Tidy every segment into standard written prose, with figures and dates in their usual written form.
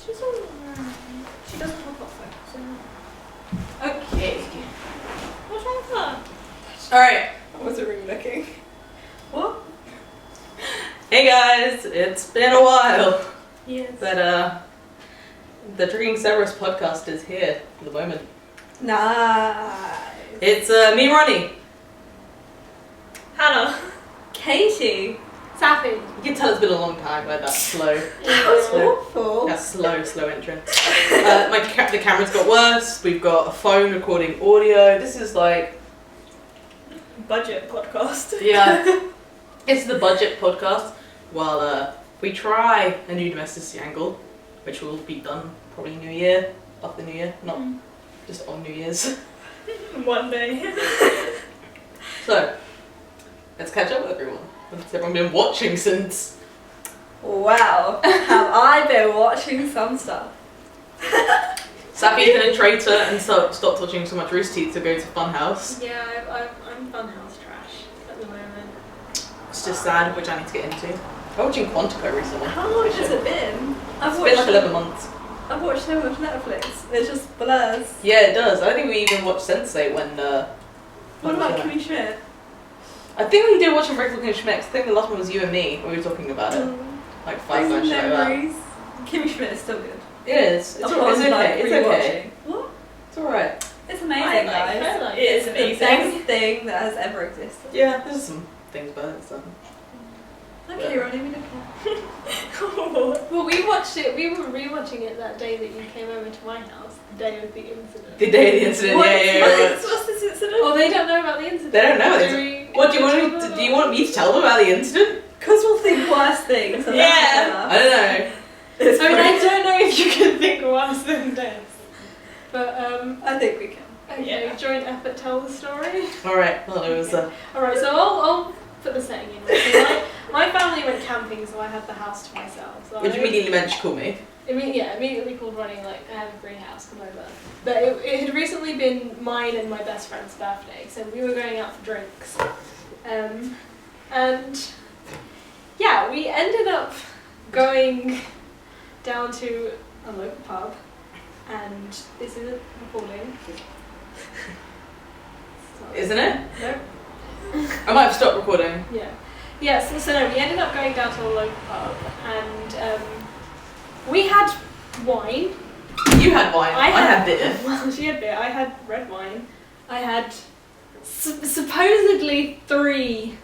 She's alright. She doesn't talk about sex, so... Okay. What's wrong with that? Alright. I wasn't really looking. What? Hey guys, it's been a while. Yes. But the TrickingCerberus podcast is here for the moment. Nice. It's me, Ronnie. Hannah. Katie. Saffy. You can tell it's been a long time by that slow. That was awful. That slow entrance. The camera's got worse. We've got a phone recording audio. This is like Budget podcast. Yeah. It's the budget podcast. While we try a new domesticity angle, which will be done probably New Year, after New Year, not just on New Year's. One day. So, let's catch up with everyone. What's everyone been watching since? Wow. Have I been watching some stuff? Sappy's been a traitor and stopped watching so much Rooster Teeth to go to Funhouse. Yeah, I'm Funhouse trash at the moment. It's just sad, which I need to get into. I'm watching Quantico recently. How long has it been? It's been like 11 months. I've watched so much Netflix. It just blurs. Yeah, it does. I don't think we even watched Sense8 when What about Kimmy Schmidt? I think we did watch a Breakfast with Schmecks. I think the last one was you and me. We were talking about it. Like 5 times like that. Memories. Kimmy Schmidt is still good. It is. It's okay. It's okay. What? It's alright. It's amazing, I guys. like It is it. amazing. It's The best thing that has ever existed. Yeah, there's some things about it. So. Okay, Ronnie, we don't care. Well, we watched it. We were rewatching it that day that you came over to my house, the day of the incident. The day of the incident. What's this incident? Oh, they don't know about the incident. They don't know. What do you want me to? Do you want me to tell them about the incident? Because we'll think worse things. And Yeah. I don't know. It's I mean, I don't know if you can think worse than this, but I think we can. okay, Yeah. joint effort, tell the story. All right. Well, it was. All right, so I'll put the setting in. So my family went camping, so I had the house to myself. So Which immediately meant she called me. Immediately called Ronnie, like, I have a free house, come over. But it had recently been mine and my best friend's birthday, so we were going out for drinks. And yeah, we ended up going down to a local pub, and this is a recording. Isn't it? Nope. I might have stopped recording. Yeah. Yes, so no, we ended up going down to a local pub, and we had wine. You had wine. I had bitter. Well, she had beer. I had red wine. I had supposedly 3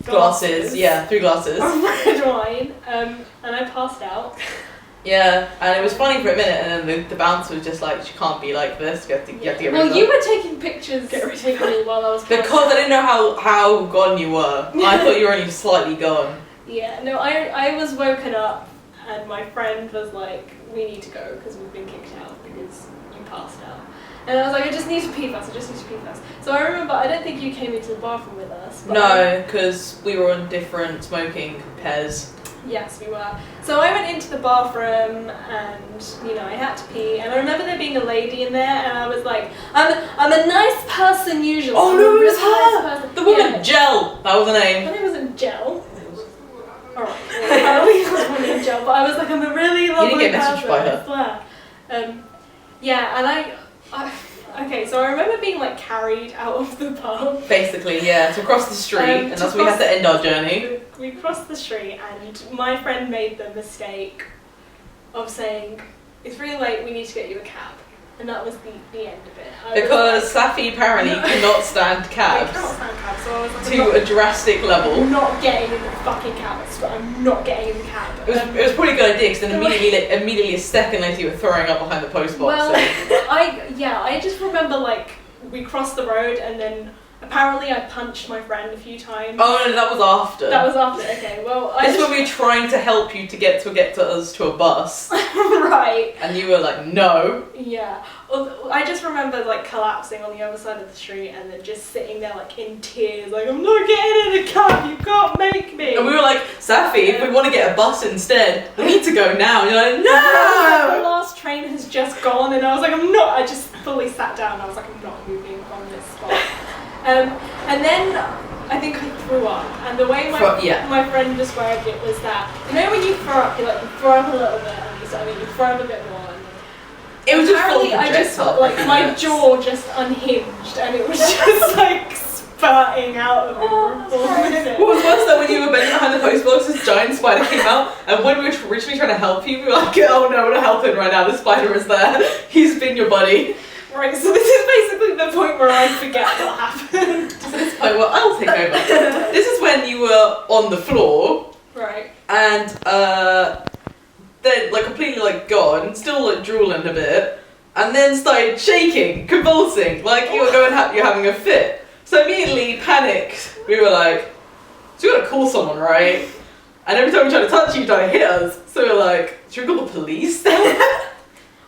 Glasses. Yeah, 3 glasses. of red wine, and I passed out. Yeah, and it was funny for a minute, and then the bouncer was just like, "She can't be like this. You have to get rid of her." Well, you were taking pictures of me while I was passed Because I out. didn't know how gone you were. I thought you were only slightly gone. Yeah, no, I was woken up, and my friend was like, "We need to go because we've been kicked out because you passed out." And I was like, "I just need to pee first. So I remember, I don't think you came into the bathroom with us. But No, because we were on different smoking pairs. Yes, we were. So I went into the bathroom and, I had to pee. And I remember there being a lady in there and I was like, I'm a nice person usually. Oh I'm no, a it was really her! nice person. The woman, Yeah. Gel! That was her My name. name wasn't Gel. Alright, apparently it was one named Gel, but I was like, I'm a really lovely get messaged person, by her. I swear. Yeah, and I okay, so I remember being like carried out of the pub. Basically, yeah, to cross the street, and that's where we had to end our journey. We crossed the street and my friend made the mistake of saying, "It's really late, we need to get you a cab." And that was the end of it. I Because was like, Saffy apparently cannot stand I cabs cannot stand cabs, so I was like, to a drastic level. I'm not getting in the fucking cab. I swear, I'm not getting in the cab. It was probably a good idea, because then immediately a second later you were throwing up behind the post box. Well, So. I just remember like we crossed the road and then apparently I punched my friend a few times. Oh no, that was after. That was after. Okay, well, This is when we were trying to help you to get to us to a bus, right. and you were like, no. Yeah. Well, I just remember like collapsing on the other side of the street and then just sitting there like in tears, like I'm not getting in a cab. You can't make me. And we were like, Saffy, if we want to get a bus instead, we need to go now. And you're like, The no. last train has just gone, and I was like, I'm not. I just fully sat down. I was like, I'm not moving from this spot. And then I think I threw up, and the way my friend described it was that when you throw up, you throw up a little bit and you confused. I mean, you frown a bit more. And It was just full apparently, of I just projectile like my happiness. jaw just unhinged, and it was just like spurting out of me for 4 minutes. What was worse though, when you were bending behind the post box, this giant spider came out, and when we were originally trying to help you, we were like, oh no, we're not helping right now, the spider is there. He's been your buddy. Right, so this is basically the point where I forget what happened. So this point, well, I'll take over. This is when you were on the floor, Right. and then like completely like gone, still like drooling a bit, and then started shaking, convulsing, like you were you're having a fit. So immediately panicked. We were like, so we gotta call someone, right? And every time we try to touch you, you try to hit us. So we were like, should we call the police?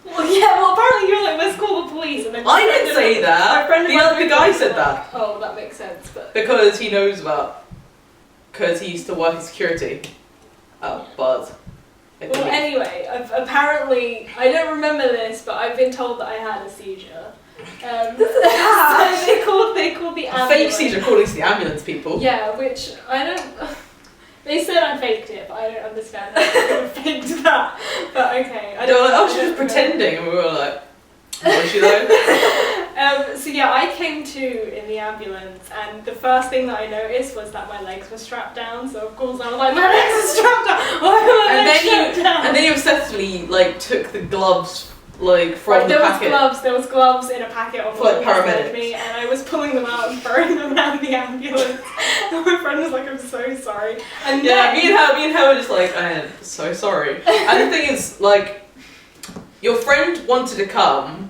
Well, yeah, well, apparently you were like, let's call the police. And then I didn't say that. My friend and The my other guy roommate said were that. like, oh, that makes sense, but... Because he knows about, because he used to work in security. But... Well, anyway, apparently, I don't remember this, but I've been told that I had a seizure. So they called the A ambulance. fake seizure according to the ambulance people. Yeah, which I don't... They said I faked it, but I don't understand how I could have faked that. But okay. They were like, oh, she was pretending, and we were like, was she though? So yeah, I came to in the ambulance, and the first thing that I noticed was that my legs were strapped down. So of course I was like, my legs are strapped down. Why are my legs strapped down? And then you obsessively like took the gloves like from the packet. There was gloves in a packet of For, like, paramedics. Me, and I was pulling them out and throwing them around the ambulance. And my friend was like, I'm so sorry. And Yeah, then, me and her were just like, I am so sorry. And the thing is, like, your friend wanted to come,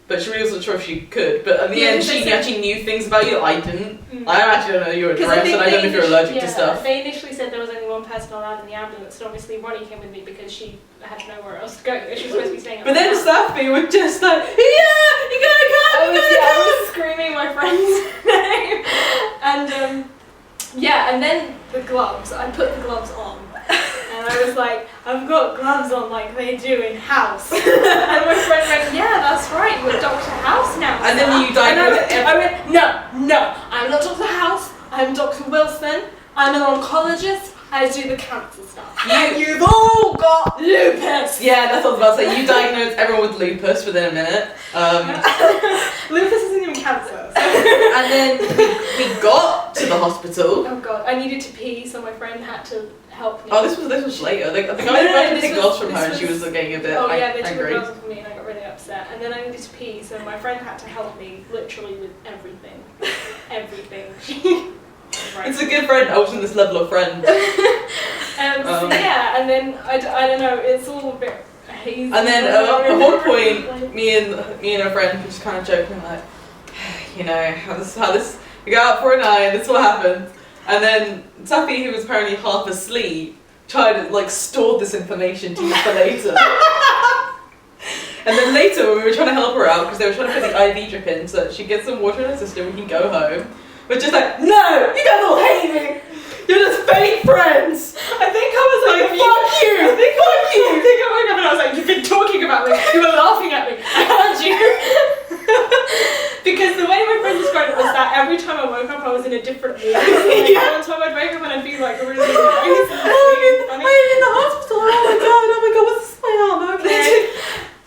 but she really wasn't sure if she could. But at the end, she actually knew things about you that I didn't. I actually don't know your address, and I don't know if you're allergic to stuff. They initially said there was only one person allowed in the ambulance, and obviously Ronnie came with me because she had nowhere else to go. She was supposed to be staying at But my then house. Saffy was just like, yeah, you gotta come, you gotta I come. was screaming my friend's name. And and then the gloves, I put the gloves on. And I was like, I've got gloves on like they do in House. And my friend went, yeah, that's right, you're Dr. House now. And then you diagnosed I went, no, I'm not Dr. House, I'm Dr. Wilson, I'm an oncologist, I do the cancer stuff. You've all got lupus! Yeah, that's what I was about to say. You diagnosed everyone with lupus within a minute. Lupus isn't even cancer. So. And then we got to the hospital. Oh god, I needed to pee, so my friend had to help me. Oh, this was later. The guy No, took the gloves from her, and she was getting a bit Oh yeah, they took the angry. gloves off me and I got really upset. And then I needed to pee, so my friend had to help me literally with everything. Everything. Right. It's a good friend. I wasn't this level of friend. So yeah, and then I don't know, it's all a bit hazy. And then at one point, me and a friend were just kind of joking like, you know, how this we go out for a night, this is what happened. And then Saffy, who was apparently half asleep, tried to like store this information to use for later. And then later, when we were trying to help her out because they were trying to put the IV drip in so that she gets some water in her system, we can go home. We're just like, no, you guys all hate me. You're just fake friends. I think I was like, fuck you. I think I woke up and I was like, you've been talking about me. You were laughing at me. I heard you. Because the way my friend described it was that every time I woke up, I was in a different mood. One time I'd wake up and I'd be like really nice. I'm in the hospital. Oh my god, what's this my arm? Okay.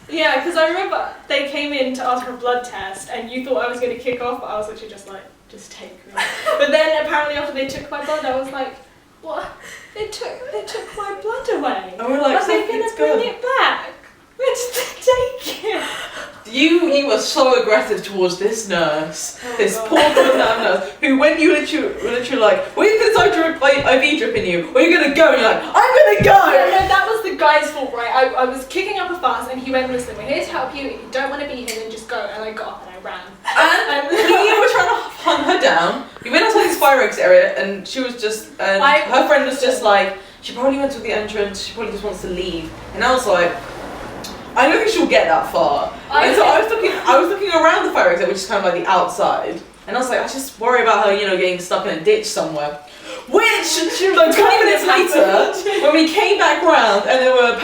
Yeah, because I remember they came in to ask for a blood test and you thought I was going to kick off, but I was actually just like, just take me. But then apparently after they took my blood, I was like, what? They took my blood away. And we're like, are they going to bring it back? Where did they take it? You were so aggressive towards this nurse, this God. poor goddamn nurse, who when you were literally like, we're going to IV drip in you, where are you going to go? And you're like, I'm going to go! Yeah, no, that was the guy's fault, right? I was kicking up a fuss and he went, listen, we're here to help you. If you don't want to be here, then just go. And I got up and I ran. And you were trying to hunt her down. We went outside the fire exit area and she was just, her friend was just like, she probably went to the entrance, she probably just wants to leave. And I was like, I don't think she'll get that far. And so I was looking around the fire exit, which is kind of like the outside. And I was like, I just worry about her, getting stuck in a ditch somewhere. Which, like 20 minutes later, when we came back round and there were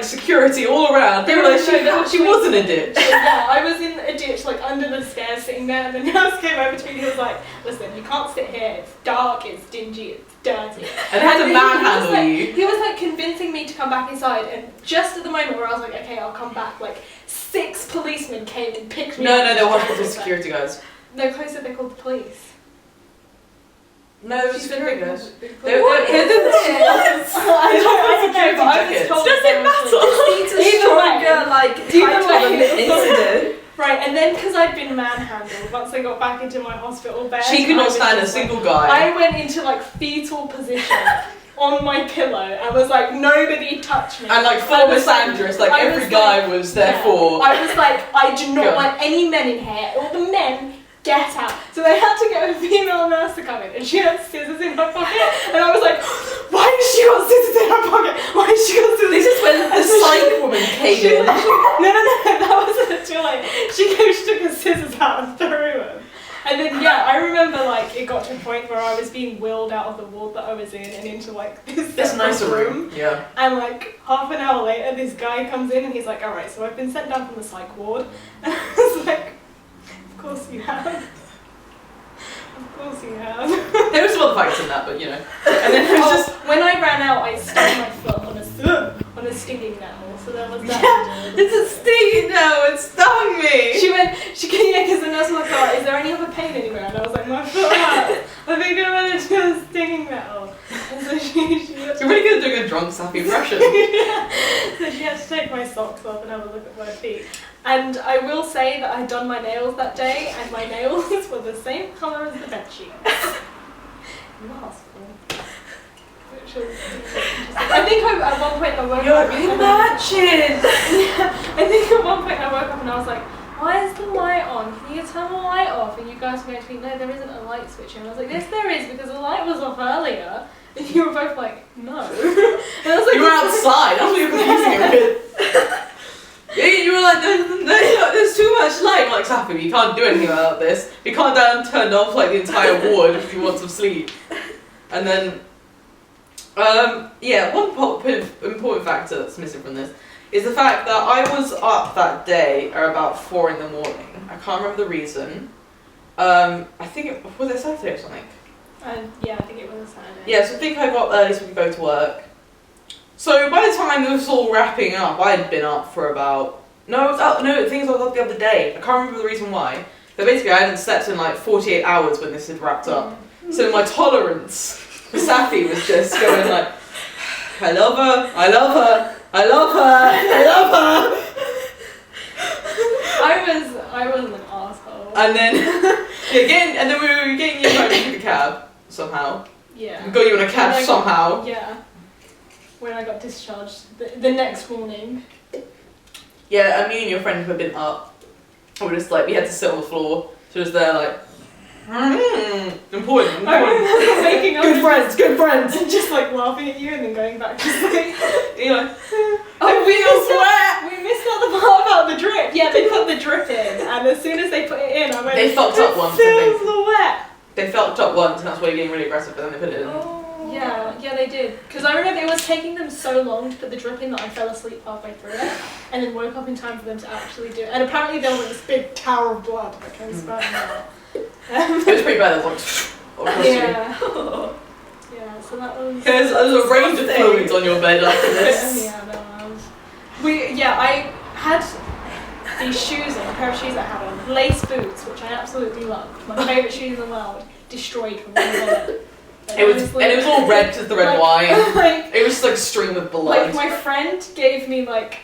security all around, they were like, she was in a ditch. Yeah, I was in a ditch, like under the stairs, sitting there, and the nurse came over to me and he was like, listen, you can't sit here, it's dark, it's dingy, it's dirty. And had to manhandle you. He was like convincing me to come back inside, and just at the moment where I was like, okay, I'll come back, like 6 policemen came and picked me up. No, they were hospital security guys. No, closer they called the police. No, it was security guys. I don't Security know, but I was jackets. told Does it matter? It's a Either way. stronger, like, Either title of way. an incident. Right, and then because I'd been manhandled, once I got back into my hospital bed, She could not stand a single guy. I went into like fetal position on my pillow and was like, nobody touch me. And like I for was Miss Andress, like I every was guy was there yeah. for. I was like, I do not Go. want any men in here. All the men, get out. So they had to get a female nurse to come in, and she had scissors in her pocket, and I was like, why has she got scissors in her pocket? Why has she got scissors? This is when the psych woman came She in. like, no, that wasn't too late. She took her scissors out and threw them. And then, yeah, I remember, like, it got to a point where I was being wheeled out of the ward that I was in and into, like, this nicer room. Yeah. And, like, half an hour later, this guy comes in and he's like, alright, so I've been sent down from the psych ward. And I was like, of course you have. Of course you have. There was some other fights in that, but you know. And then it was just. When I ran out, I stuck my foot on a stinging nettle, so there was that. It's a stinging now, it stung me! She came in because the nurse was like, oh, is there any other pain anywhere? And I was like, my foot hurts. I think I'm going to do a stinging nettle. And so she You're really good at doing a drunk Saffy impression. yeah. So she had to take my socks off and have a look at my feet. And I will say that I'd done my nails that day, and my nails were the same colour as the bedsheet. In the hospital. Which was interesting. I think at one point I woke up. You're matching! I think at one point I woke up and I was like, why is the light on? Can you turn the light off? And you guys were going to me, no, there isn't a light switch. And I was like, yes, there is, because the light was off earlier. And you were both like, no. And I was like, You were outside, that's what you're confusing it with. You were like, there's too much light. I'm like, Saffy, you can't do anything about this. You can't turn off like the entire ward if you want some sleep. And then, yeah, one important factor that's missing from this is the fact that I was up that day at about 4 in the morning. I can't remember the reason. I think was it Saturday or something? yeah, I think it was a Saturday. Yeah, so I think I got up early so we could go to work. So by the time it was all wrapping up, I had been up for about... No, I was up, no, things I was up the other day. I can't remember the reason why. But basically I hadn't slept in like 48 hours when this had wrapped up. So my tolerance for Saffy was just going like, I love her, I love her, I love her, I love her. I was an asshole. And then, yeah, and then we were getting you home in the cab, somehow. Yeah. We got you in a cab somehow. Yeah. When I got discharged the next morning. Yeah, and me and your friend who had been up, we were just like, we had to sit on the floor. She was there like, important. I remember waking up Good friends. and just like laughing at you and then going back to sleep. You're like, We missed out the part about the drip. Yeah, they put the drip in, and as soon as they put it in, I went, They fucked up once, I It think. feels wet. They fucked up once and that's why you're getting really aggressive, but then they put it in. Oh. Yeah, they did. Because I remember it was taking them so long to put the drip in that I fell asleep halfway through it, and then woke up in time for them to actually do it. And apparently there was this big tower of blood that came spurting out. It was pretty bad, it was like, across you. Yeah. Yeah, so that was... There's a range of fluids on your bed after this. Yeah, there was. I had these shoes on, a pair of shoes I had on, lace boots, which I absolutely loved. My favourite shoes in the world, destroyed from one bullet. It was all red because the red wine. It was just like a stream of blood. Like my friend gave me like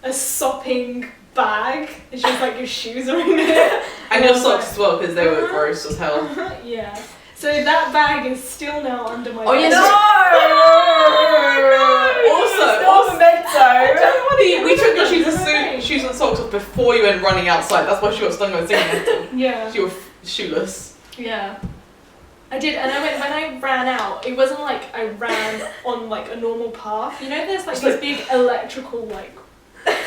a sopping bag. It's just like your shoes are in it. And your socks as well because they were gross as hell. Yeah. So that bag is still now under my Oh, bed. yes. No! We took your shoes and socks off before you went running outside. That's why she got stung by the stinging. Yeah. You were shoeless. Yeah. I did, and when I ran out, it wasn't like I ran on like a normal path. You know, there's like these big electrical like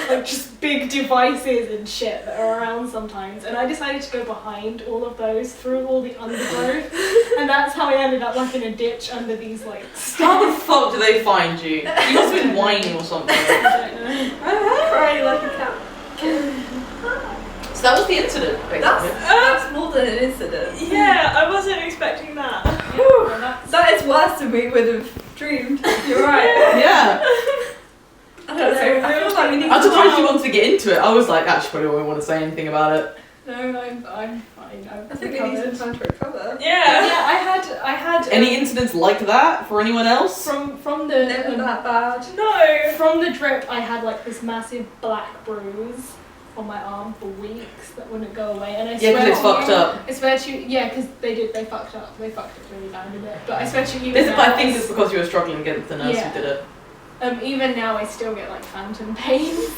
like just big devices and shit that are around sometimes, and I decided to go behind all of those through all the undergrowth, and that's how I ended up like in a ditch under these like How the fuck do they find you? You must have been whining or something. I don't know. Crying like a cat. So that was the incident, basically. That's more than an incident. Yeah, I wasn't expecting that. Well, that's- That is worse than we would have dreamed. You're right. Yeah. I don't know. I feel like we need I'm to surprised you wanted to get into it. I was like, actually, probably won't want to say anything about it. No, I'm fine. I think we need some time to recover. Yeah. Yeah, I had Any incidents like that for anyone else? from the Never that bad. No. from the drip. I had like this massive black bruise on my arm for weeks that wouldn't go away, and I Yeah, swear because it's to fucked you, up. I swear to you, yeah, because they fucked up. They fucked it really bad with it. But I swear to you, This, even I now, think it's because you were struggling against the nurse Yeah. who did it. even now I still get like phantom pains.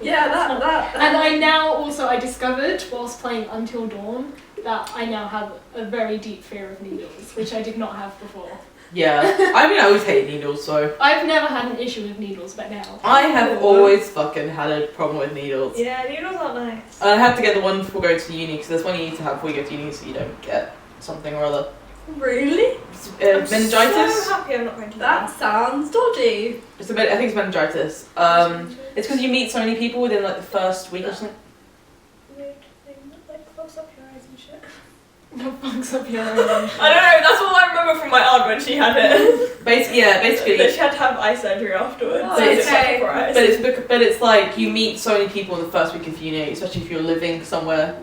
Yeah, that. And I now also I discovered whilst playing Until Dawn that I now have a very deep fear of needles, which I did not have before. Yeah. I mean, I always hate needles, so. I've never had an issue with needles, but now. I have always fucking had a problem with needles. Yeah, needles aren't nice. I had to get the one before going to uni, because there's one you need to have before you go to uni so you don't get something or other. Really? I'm Meningitis? so happy I'm not going to That sounds dodgy. I think it's meningitis. It's because you meet so many people within like the first week or something. Weird thing that like close up your eyes and shit. What fucks up your eyes? I don't know, that's all I remember from my aunt when she had it. Basically. That she had to have eye surgery afterwards. Oh, so it's okay. for eyes. But it's like you meet so many people in the first week of uni, especially if you're living somewhere,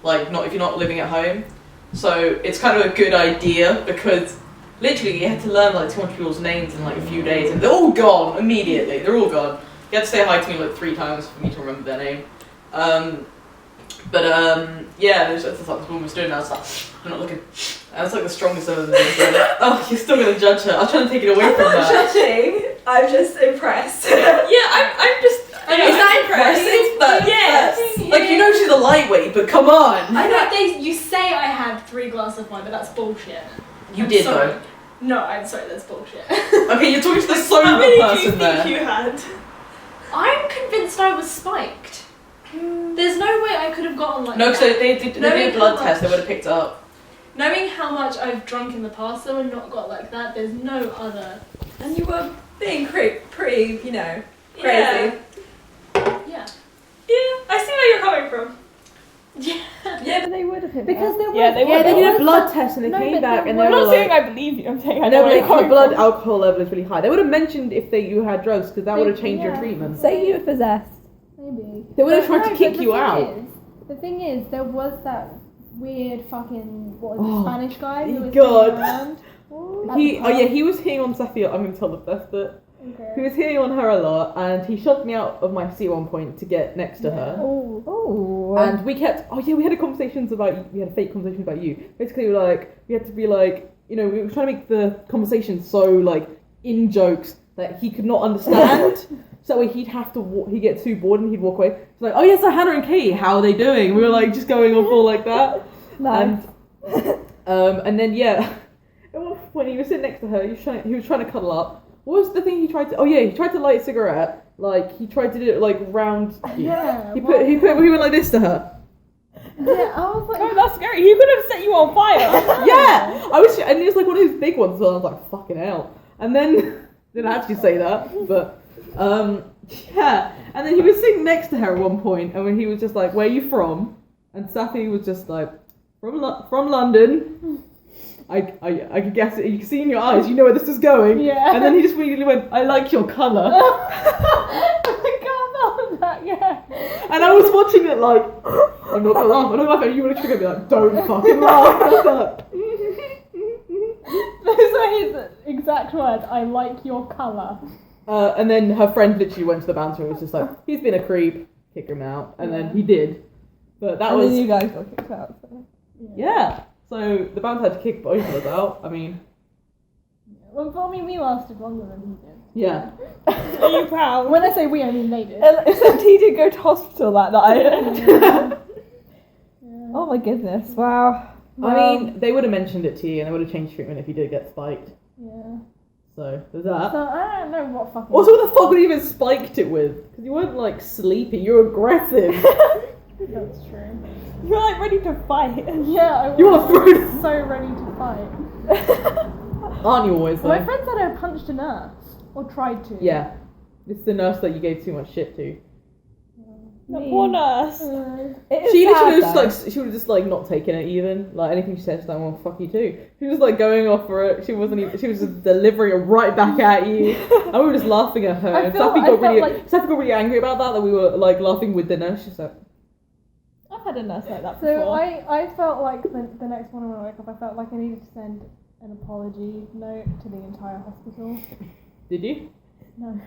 like if you're not living at home. So it's kind of a good idea because literally you had to learn like 200 people's names in like a few days and they're all gone immediately. They're all gone. You had to say hi to me like 3 times for me to remember their name. Yeah, that's what this woman was doing. I was like, I'm not looking. That's like the strongest I've ever been. Oh, you're still gonna judge her. I was trying to take it away I'm from not her. judging. I'm just impressed. Yeah, I'm just. Is that impressive? But Yes. like you know she's a lightweight, but come on. I know you say I had 3 glasses of wine, but that's bullshit. You I'm did sorry. though. No, I'm sorry, that's bullshit. Okay, you're talking to the How sober many do you person think there. you had? I'm convinced I was spiked. There's no way I could have gotten like No, that. so they did Knowing a blood how test. They much- would have picked it up. Knowing how much I've drunk in the past though and not got like that, there's no other. And you were being pretty, you know, Yeah. crazy. Yeah. Yeah, I see where you're coming from. Yeah, but They would have hit Because there was Yeah, they yeah, they there did a was blood that- test and they no, came but back there and was- they I'm were not like, saying I believe you, I'm saying I no, know but where you're the coming blood from. alcohol level is really high. They would have mentioned if you had drugs because that would have changed your Yeah. treatment. Say you were possessed. Maybe. They would have But tried to no, kick but the you thing out. The thing is, there was that weird fucking what was Oh, it, Spanish guy who was God. going around. He was hitting on Saffy. I'm going to tell the first bit. He Okay. was hitting on her a lot, and he shoved me out of my seat at one point to get next to her. Oh. And we had a conversations about, we had a fake conversation about you. Basically, we had to be like, we were trying to make the conversation so like in jokes that he could not understand. So that way he'd have to he'd get too bored and he'd walk away. It's like, oh yes, so Hannah and Kate, how are they doing? We were like just going on full like that. Nice. And then when he was sitting next to her, he was trying to cuddle up. What was the thing he tried to? Oh yeah, he tried to light a cigarette. Like he tried to do it like round. Yeah. He went like this to her. Yeah, I was like. Oh, that's scary. He could have set you on fire. Yeah, and it was like one of his big ones. So I was like, fucking hell. And then didn't actually say that, but yeah. And then he was sitting next to her at one point, and when he was just like, "Where are you from?" And Saffy was just like, "From London." I could guess it. You can see in your eyes. You know where this is going. Yeah. And then he just immediately went, "I like your colour." Yeah. And I was watching it like, I'm not gonna laugh. I'm not laughing. You were literally gonna be like, "Don't fucking laugh." Those are his exact words. I like your colour. And then her friend literally went to the bouncer and was just like, "He's been a creep, kick him out." And then he did. But that And was then you guys got kicked out. So. yeah. So the bouncer had to kick both of us out. I mean, Well, for me, we lasted longer than he did. yeah. Are you proud? When I say we, I mean they did. Except he did go to hospital that night. Yeah. Oh my goodness, wow. I mean, they would have mentioned it to you and they would have changed treatment if you did get spiked. Yeah. So there's that. So I don't know what fucking. Also, what the fuck would you even spiked it with? Because you weren't like sleepy, you were aggressive. That's true. You're like ready to fight. Yeah, I was You are thrown. so ready to fight. Aren't you always though? My friend said I punched a nurse. Or tried to. Yeah. It's the nurse that you gave too much shit to. The poor nurse. She literally was she would have just like not taken it even. Like anything she said, she's like, well, fuck you too. She was like going off for it. She wasn't even, she was just delivering it right back at you. And we were just laughing at her. And Saffy got really angry about that we were like laughing with the nurse. She's like, I've had a nurse like that So before. I felt like the next morning when I woke up, I felt like I needed to send an apology note to the entire hospital. did you? No.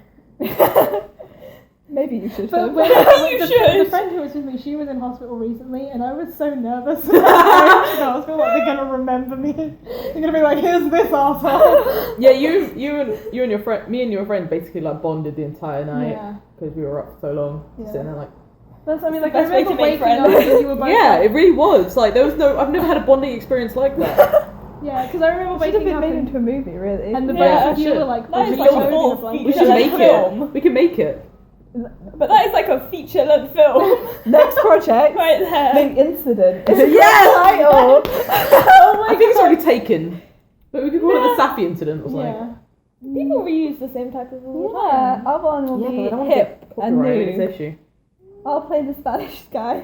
Maybe you should. But have. when the friend who was with me, she was in hospital recently, and I was so nervous about going to the hospital. Like, they're gonna remember me. They're gonna be like, "Here's this arsehole." Yeah, you and your friend, me and your friend basically like bonded the entire night Yeah. because we were up for so long, Yeah. sitting there like. That's, I mean, like, the I best way remember to make waking up friends. and you were both Yeah, like, it really was. Like there was no, I've never had a bonding experience like that. yeah, because I remember Should have waking been up made and, into a movie, really. and the Yeah, both of you should. were like, That is like pushing a me full over the We blanket. should make film. it. We can make it. But that is like a feature-length film. Next project, Right there. the incident. It's a Yes! title. Oh my I think it's already taken, but we could call it the Saffy incident or something. Yeah. People reuse the same titles all the Yeah, time. our one will Yeah, but I be don't want to hip get and copyright new. issue. I'll play the Spanish guy.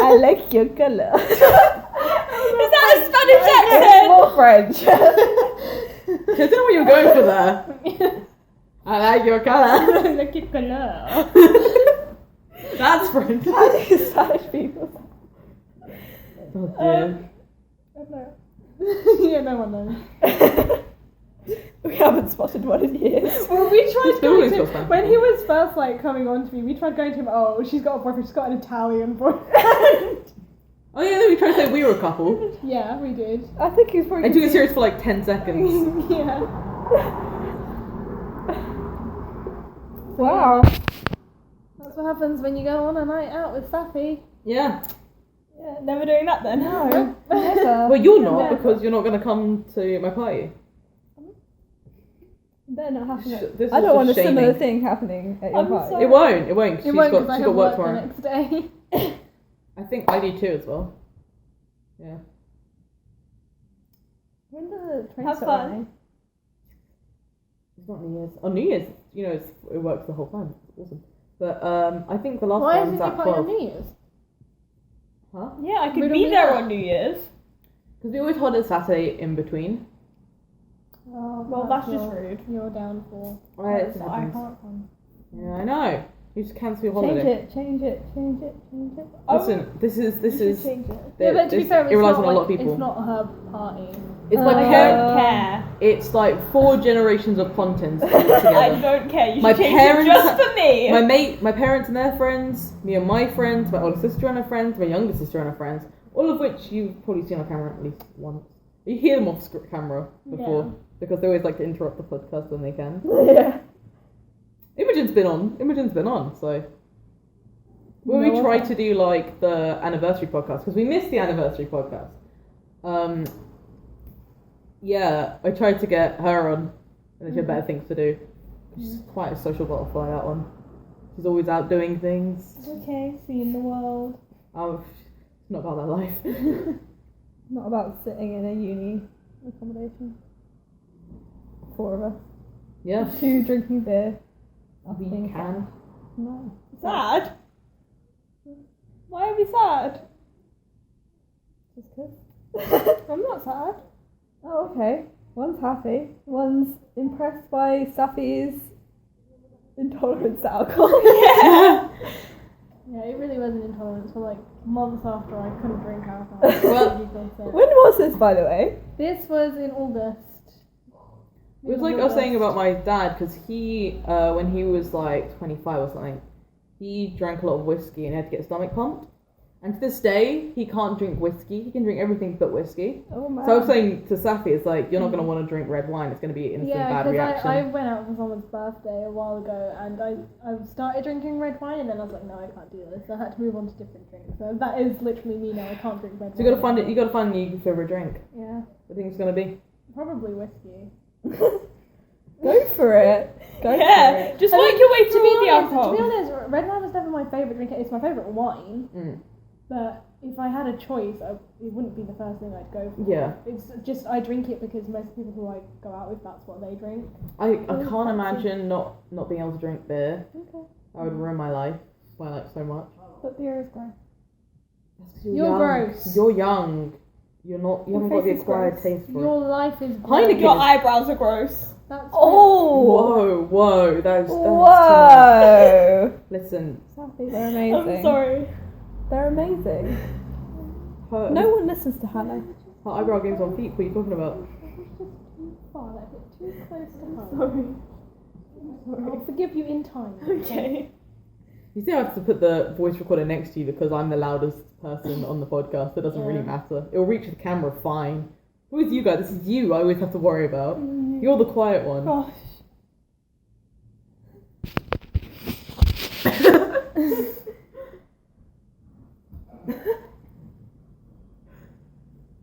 I like your color. Is that a Spanish It's accent? more French. I don't know what you're going for there. I like your colour. Like your color. That's French. I think it's Spanish people. Oh dear. Yeah, no one knows. We haven't spotted one in years. Well, we tried Still going still to fun. when he was first like coming on to me. We tried going to him. Oh, she's got a boyfriend. She's got an Italian boyfriend. Oh yeah, then we tried to say we were a couple. Yeah, we did. I think he's probably. I took it serious for like 10 seconds. Yeah. Wow. That's what happens when you go on a night out with Saffy. Yeah. Yeah, never doing that then. No, never. Well, you're not Yeah. because you're not going to come to my party. Better not happen. This I is don't want a just similar shaming. thing happening at your I'm party. sorry. It won't. It won't. 'Cause It won't she's because I got have work work the tomorrow. next day. I think I do too as well. Yeah. When does the train Have start fun. running? It's not New Year's. On New Year's, you know, it works the whole time. It's awesome. But I think the last Why isn't one's your at party on 12. New Year's? Huh? Yeah, I We could don't be do there that. on New Year's. Because we always hold it Saturday in between. Oh, Well, that's just rude. You're down for. Right, it So I happens. can't come. Yeah, I know. You just cancel your Change holiday. it, change it, change it, change it. Listen, this You is should change it. Yeah, but to be this- fair, it it's relies not on a lot of like, people. it's not her party. It's my I parent. don't care. It's like 4 generations of content all I together. don't care. You should My change parents- it just for me. My parents and their friends, me and my friends, my older sister and her friends, my younger sister and her friends, all of which you've probably seen on camera at least once. You hear them off camera before Yeah. because they always like to interrupt the podcast when they can. Yeah. Imogen's been on, so. When No we one tried has. to do like the anniversary podcast, because we missed the anniversary podcast. Yeah, I tried to get her on, and then she had better things to do. She's quite a social butterfly, that one. She's always out doing things. It's okay, seeing the world. Oh, it's not about that life. Not about sitting in a uni accommodation. 4 of us. Yeah, 2 drinking beer. we Nothing. can. No. Sad? Why are we sad? Just 'cause. I'm not sad. Oh, okay. One's happy. One's impressed by Saffy's intolerance to alcohol. Yeah. Yeah, it really was an intolerance for like months after I couldn't drink alcohol. Well, When was this, by the way? This was in August. It was like I was saying about my dad, because he, when he was like 25 or something, he drank a lot of whiskey and had to get his stomach pumped. And to this day, he can't drink whiskey. He can drink everything but whiskey. Oh man. So I was saying to Saffy, it's like, you're not going to want to drink red wine. It's going to be an instant Yeah, bad because reaction. I went out for someone's birthday a while ago and I started drinking red wine and then I was like, no, I can't do this. So I had to move on to different drinks. So that is literally me now. I can't drink red wine. So you got to find it. You got to find your favorite drink. Yeah, What do you think it's going to be? probably whiskey. Go for it. Go for Yeah, it. just work your way to meet the To alcohol. be honest, red wine was never my favourite drink. It's my favourite wine. But if I had a choice, it wouldn't be the first thing I'd go for. Yeah. It's just I drink it because most people who I go out with, that's what they drink. I can't imagine not being able to drink beer. Okay. That would ruin my life by like so much. But beer is gross. That's 'cause You're young. gross. You're young. You're not. You Your haven't got the face is acquired gross. taste for it. Your life is Heineken. Your eyebrows are gross. That's Oh. Whoa! That's Whoa. Listen. Saffy, they're amazing. I'm sorry. They're amazing. Her, No one listens to Hannah. her eyebrow game's on feet. What are you talking about? far, like too close to home. Sorry. I'll forgive you in time. Okay. You still have to put the voice recorder next to you because I'm the loudest person on the podcast. It doesn't really matter. It'll reach the camera fine. Who is you guys? This is you I always have to worry about. You're the quiet one. Gosh.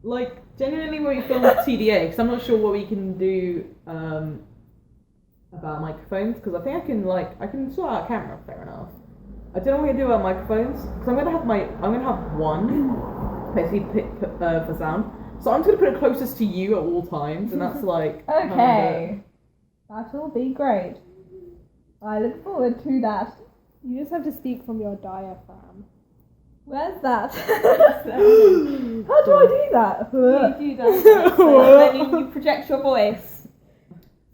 Like, genuinely when we film TDA, because I'm not sure what we can do about microphones, because I think I can sort out a camera, fair enough. I don't know what we can do about microphones, because I'm gonna have one basically for sound. So I'm just gonna put it closest to you at all times, and that's like Okay. That'll be great. I look forward to that. You just have to speak from your diaphragm. Where's that? How do I do that? You do that. So then you project your voice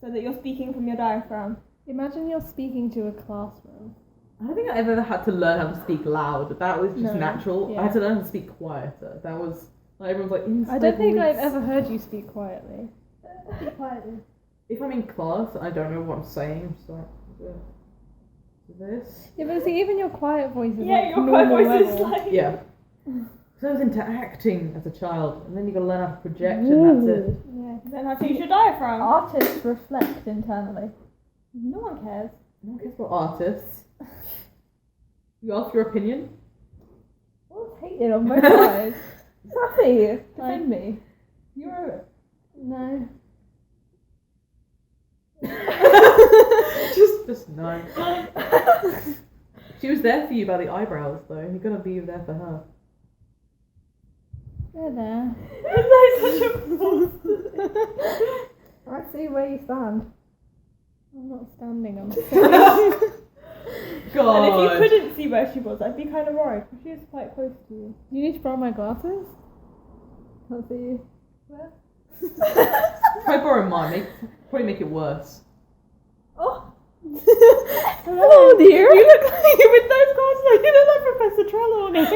so that you're speaking from your diaphragm. Imagine you're speaking to a classroom. I don't think I ever had to learn how to speak loud. That was just No, natural. yeah. I had to learn how to speak quieter. That was like everyone's like inside I don't think I've voice. ever heard you speak quietly. Speak quietly. If I'm in class and I don't know what I'm saying, I'm just like this. Yeah, but see, even your quiet voice is Yeah, like your quiet normal voice is level. like... Yeah. So I was into acting as a child, and then you gotta learn how to project, and that's it. Yeah. Then how to use your diaphragm. Artists reflect internally. No one cares. No one cares about artists. You ask your opinion. What's hated on both sides? Saffy, defend me. You're No. just no. She was there for you by the eyebrows, though. You're gonna be there for her. They're there. I see where you stand. I'm not standing, I'm God. And if you couldn't see where she was, I'd be kind of worried because she was quite close to you. You need to borrow my glasses? Can't see you. If I borrow mine, probably make it worse. Oh dear. You look like with those glasses, like you look like Professor Trelawney.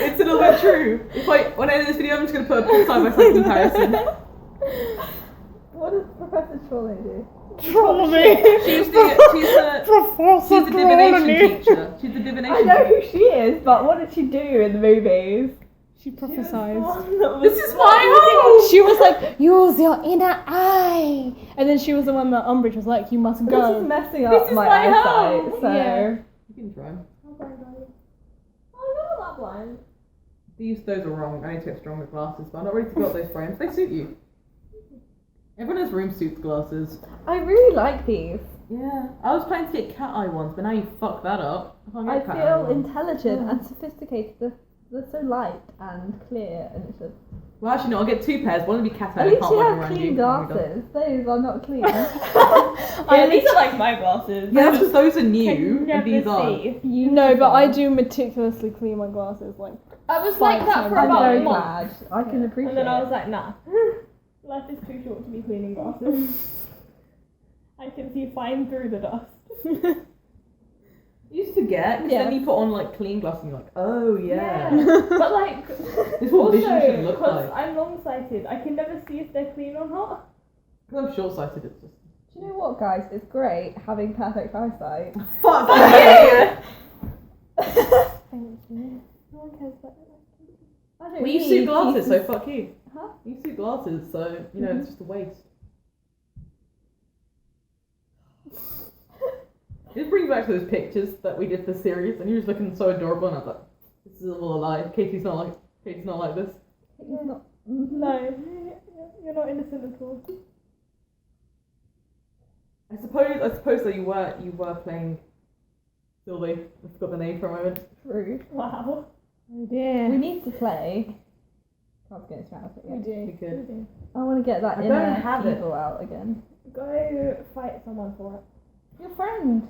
It's a little bit true. When I edit this video, I'm just gonna put a side by side comparison. What does Professor Trolley do? She's the divination teacher. She's the divination I know teacher. who she is, but what did she do in the movies? She prophesied. This is my She was like, use your inner eye. And then she was the one that Umbridge was like, you must This go. is messing up is my my eyesight, home. so... Yeah. You can try. I'm not that blind. Those are wrong. I need to get stronger glasses, but I'm not ready to put those frames. They suit you. Everyone has room suits glasses. I really like these. Yeah. I was planning to get cat eye ones, but now you fucked that up. Can't I get cat eye feel ones. intelligent and sophisticated. They're so light and clear, and it's just... Well, actually, no. I'll get two pairs. One will be cat eye. At I least can't you walk have around clean you. glasses. Those are not clean. Yeah, these are like my glasses. Yeah, that's because those are Can new, and never these are. see. No, but I do meticulously clean my glasses. Like, I was like that for I'm about very a month. glad. I can appreciate And then I it. was like, nah. Life is too short to be cleaning glasses. I can see fine through the dust. You just forget, because then you put on like clean glasses and you're like, oh yeah. But like, This is what vision should also, look because like. I'm long-sighted, I can never see if they're clean or not. Because I'm short-sighted, it's just. Do you know what, guys? It's great having perfect eyesight. Fuck yeah! thank you. No one cares about it. Well, you suit glasses, so fuck you. Huh? You suit glasses, so, you know, it's just a waste. It brings back to those pictures that we did for the series, and you were just looking so adorable, and I was like, this is all a lie. Katie's not like this. He's not No, you're not innocent at all. I suppose that you were playing Sylvie. I forgot the name for a moment. True. Wow. We Oh dear. need to play Cards Against Humanity. We do. Be good. We do. I want to get that I inner don't have it. evil out again. Go fight someone for it. Your friend.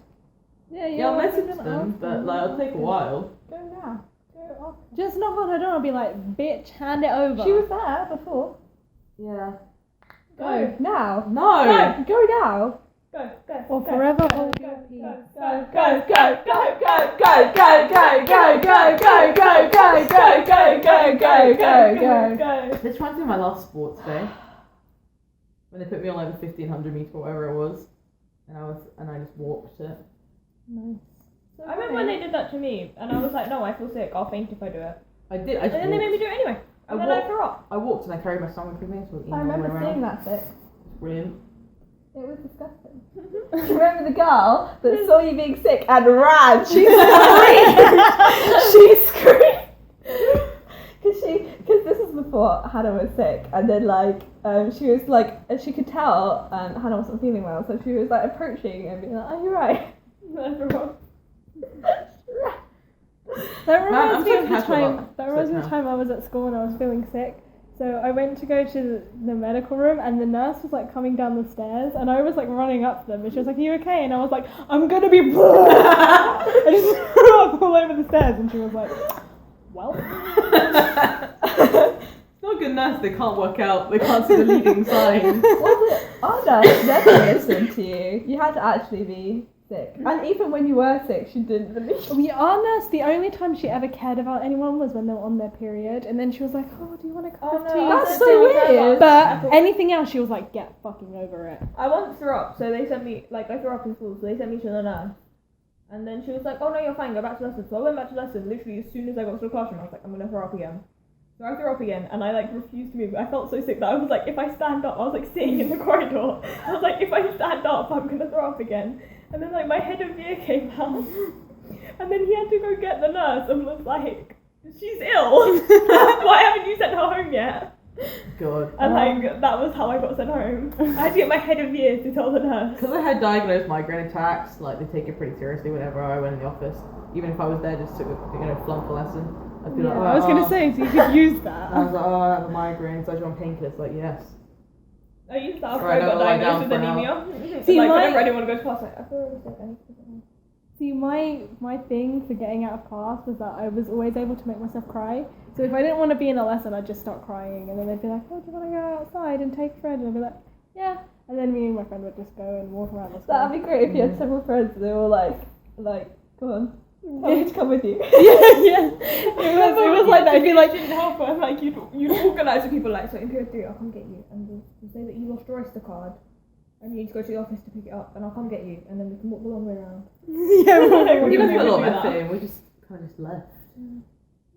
Yeah, Yeah, I'll message gonna them, ask but like it'll take a while. Go now. Go off. Just knock on her door and be like, bitch, hand it over. She was there before. Yeah. Go now. No. Go now. Go. Or go, forever go, hold go, your go, peace. go, Go, go, go, go, go, go, go, go, go, go, go, go, go, go, go, go, go. This reminds me of my last sports day. When they put me on like the 1500 meter or whatever it was. And I just walked it. Nice. I remember when they did that to me, and I was like, no, I feel sick. I'll faint if I do it. I did, I And just then they made me walked. do it anyway. And then I threw up. I walked and I carried my stomach with me, so it was I all the way remember seeing around. that bit. Brilliant. It was disgusting. Do you remember the girl that saw you being sick and ran? She screamed. Because this is before Hannah was sick, and then she was like, and she could tell Hannah wasn't feeling well, so she was like approaching and being like, "Are you right?" That reminds me so of the casual time. about That reminds me of sick the time I was at school and I was feeling sick. So I went to go to the medical room and the nurse was like coming down the stairs and I was like running up to them and she was like, "Are you okay?" And I was like, "I'm gonna be." I just threw up all over the stairs and she was like, "Well." It's not good nurse, they can't work out, they can't see the leading signs. Our nurse never listened to you. You had to actually be sick, and even when you were sick, she didn't believe you. Our nurse, the only time she ever cared about anyone was when they were on their period, and then she was like, "Oh, do you want a cup of tea?" That's so weird. But anything else, she was like, "Get fucking over it." I once threw up, so they sent me, I threw up in school, so they sent me to the nurse. And then she was like, "Oh no, you're fine, go back to lesson." So I went back to lesson, literally as soon as I got to the classroom, I was like, "I'm gonna throw up again." So I threw up again, and I refused to move. I felt so sick that I was like, if I stand up, I was sitting in the corridor. I was like, if I stand up, I'm gonna throw up again. And then my head of year came out, and then he had to go get the nurse and was like, "She's ill. Why haven't you sent her home yet?" God. And that was how I got sent home. I had to get my head of year to tell the nurse. Because I had diagnosed migraine attacks, they take it pretty seriously whenever I went in the office. Even if I was there just to, flunk a lesson. I'd be like, I was gonna say, so you could use that. I was like, I have a migraine, so I do want painkillers. Like, yes. I used that after Right, I got no, lie diagnosed down with for anemia. See, whenever I didn't want to go to class, I feel really sick, I need to go home. See, my thing for getting out of class was that I was always able to make myself cry. So if I didn't want to be in a lesson, I'd just start crying, and then they'd be like, "Oh, do you want to go outside and take Fred?" And I'd be like, "Yeah." And then me and my friend would just go and walk around the school. That'd be great if you had several friends and they were like, "Come on, tell me to come with you." yeah. It was like that. I'd be like, didn't help her, you'd organise with people so in period 3 I'll come get you, and we'll say that you lost your Oyster card, and you need to go to the office to pick it up, and I'll come get you, and then we can walk the long way around. yeah. We didn't put a lot of do effort that. in, we just kind of just left.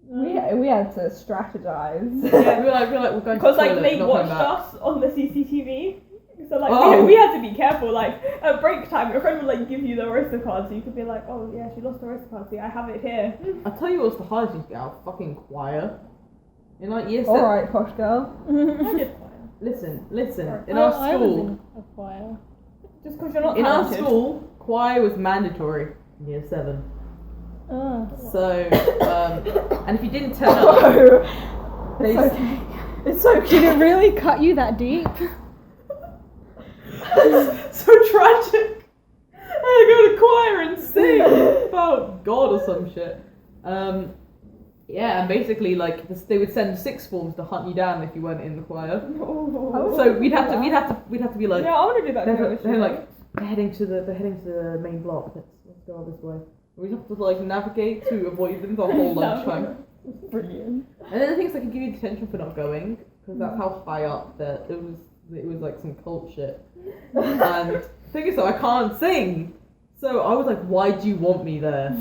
We had to strategize. Yeah, we were like, we're going Because to the toilet, they not watched coming back. us on the CCTV. So Oh. we had to be careful. At break time, your friend would give you the Oyster card, so you could be like, "Oh yeah, she lost her Oyster card. See, I have it here." I'll tell you what's the hardest thing to get out, fucking choir. In year 7. Alright, posh girl. I did choir. Listen. In I our was school, in a choir. Just because you're not in our talented. school, choir was mandatory in year 7. So, and if you didn't turn up, they It's okay. It's okay. Did it really cut you that deep? so tragic. I go to choir and sing about God or some shit. Yeah, and basically they would send 6th forms to hunt you down if you weren't in the choir. So we'd have to be like, Yeah, I want to do that. they're heading to the main block. Let's go this way. We have to navigate to avoid them the whole lunchtime. Brilliant. And then the things that can give you detention for not going, because that's how high up that it was some cult shit. And the thing is, I can't sing. So I was like, why do you want me there?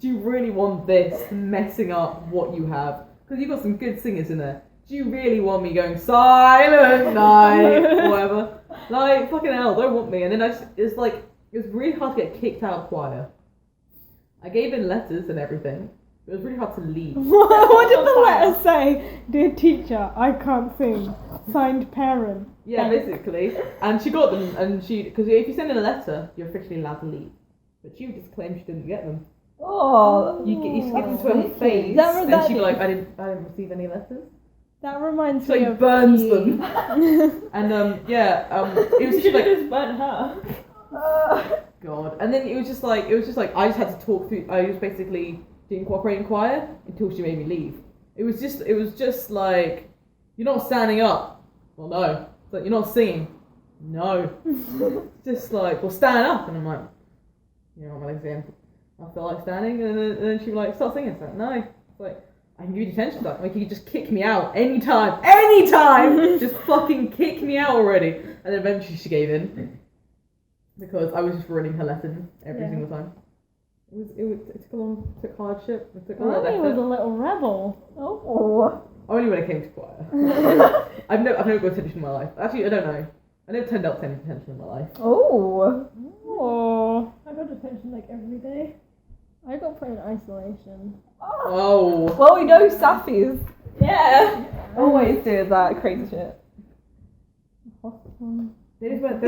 Do you really want this messing up what you have? Because you've got some good singers in there. Do you really want me going silent night or whatever? Fucking hell, don't want me. And then it was really hard to get kicked out of choir. I gave in letters and everything. It was really hard to leave. What did the letter say? Dear teacher, I can't sing. Signed parent. Yeah, basically. And she got them, and because if you send in a letter, you're officially allowed to leave. But she just claimed she didn't get them. Oh, You give them to her face, That- and that- she'd be like, I didn't receive any letters. That reminds So me he of burns you. them. And it was just like, just burn her. God. And then it was just like I just had to talk through. I was basically didn't cooperate in choir until she made me leave. It was just like, you're not standing up. Well, no. It's like, you're not singing. No. Just like, well, stand up. And I'm like, you know, my legs in. I feel like standing, and then she'd be like, start singing. It's like, no. It's like, I can give you detention time. Like, you can just kick me out anytime. Just fucking kick me out already. And then eventually she gave in. Because I was just ruining her lesson every single time. It took hardship. It took a lot of Ronnie was a effort. little rebel. Oh. Only when it came to choir. I've never got attention in my life. Actually, I don't know. I never turned up to any attention in my life. Oh. Oh. I got detention like every day. I got put in isolation. Oh. Well, we know Saffy's Yeah. always do that crazy shit. They just went.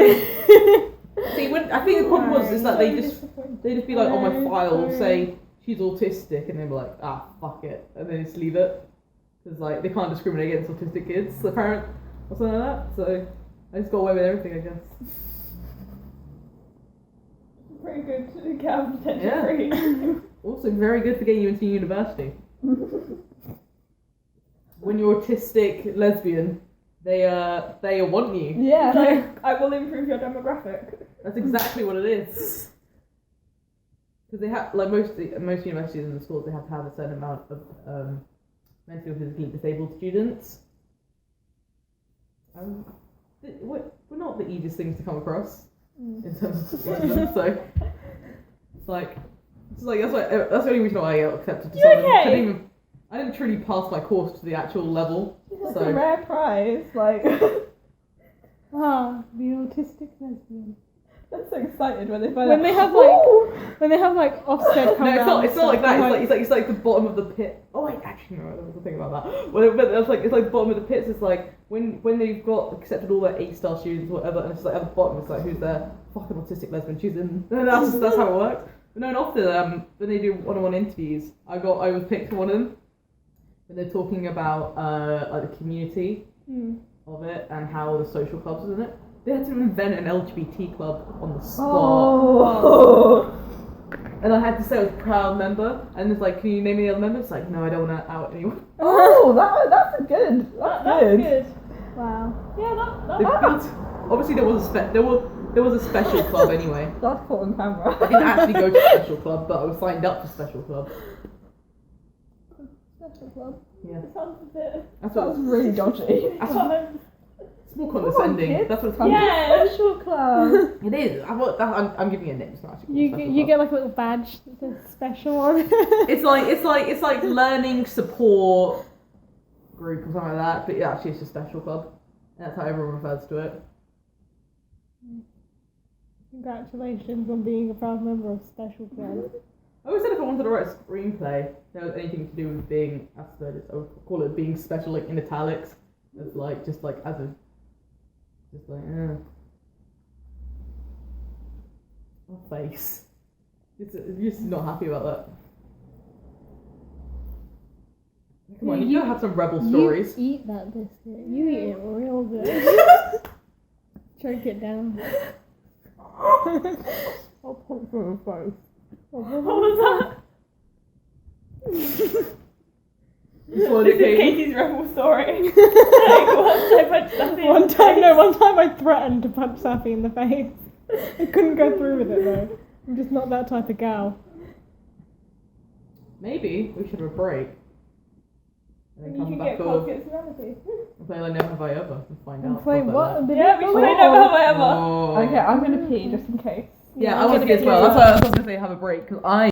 See, I think the problem was that they'd just be like, on my file, say she's autistic, and they'd be like, ah, fuck it, and then just leave it. Because like, they can't discriminate against autistic kids, the parent, or something like that. So I just got away with everything, I guess. Pretty good to get out of detention Yeah. free. Also very good for getting you into university. When you're autistic lesbian, they want you. Yeah. Like, I will improve your demographic. That's exactly what it is. Because they have, like most universities and schools, they have to have a certain amount of mentally or physically disabled students. We're not the easiest things to come across in terms of students, so it's like that's the only reason why I got accepted to You're something. okay. I didn't truly pass my course to the actual level. It's So a rare prize. Like, Ah, the autistic lesbian. they're so excited when they find When out. they have Ooh! When they have like Ofsted come no, it's not like that. round, It's like the bottom of the pit. Oh wait, actually no, there was a thing about that. But it's like the bottom of the pits. It's like when they've got accepted all their 8-star students, or whatever, and it's like at the bottom, it's like, who's their fucking autistic lesbian? She's in. That's how it works. But no, and often when they do one-on-one interviews, I was picked for one of them. When they're talking about like the community of it and how the social clubs is in it. They had to invent an LGBT club on the spot. Oh. And I had to say I was a proud member, and it's like, can you name me the other members? It's like, no, I don't want to out anyone. Oh, that's good. That's That's good. good. Wow. Yeah, They that built, obviously there was a special club anyway. That's caught on camera. I didn't actually go to special club, but I was signed up for special club. Special club. Yeah, it sounds a bit. that's what. That's really dodgy. It's more condescending. kids. That's what it's Yeah. Special club. It is. I'm giving it a name. It's not actually called You special you club. get like a little badge that says special on it. It's like learning support group or something like that. But yeah, actually, it's a special club. And that's how everyone refers to it. Congratulations on being a proud member of Special Club. I always said if I wanted to write a screenplay, there was anything to do with being Asperger's, I would call it being special, like in italics. It's like just like face. You're just not happy about that. Come on, you gotta have some rebel stories. You eat that biscuit. You eat it real good. Choke it down. I'll punch you in the face. What was that? You swallowed This it, is Katie. Katie's rebel story. Like, once I punched Saffy in the face. One time I threatened to punch Saffy in the face. I couldn't go through with it though. I'm just not that type of gal. Maybe we should have a break. And then You come can back get over Colgate's reality. and play like Never Have I Ever and find out. Wait, stuff what? like that. Yeah, we should play Never Have I Ever. Oh. Okay, I'm gonna pee just in case. Yeah, I'm I want to gonna be as pee well. as That's why I was going to say have a break because I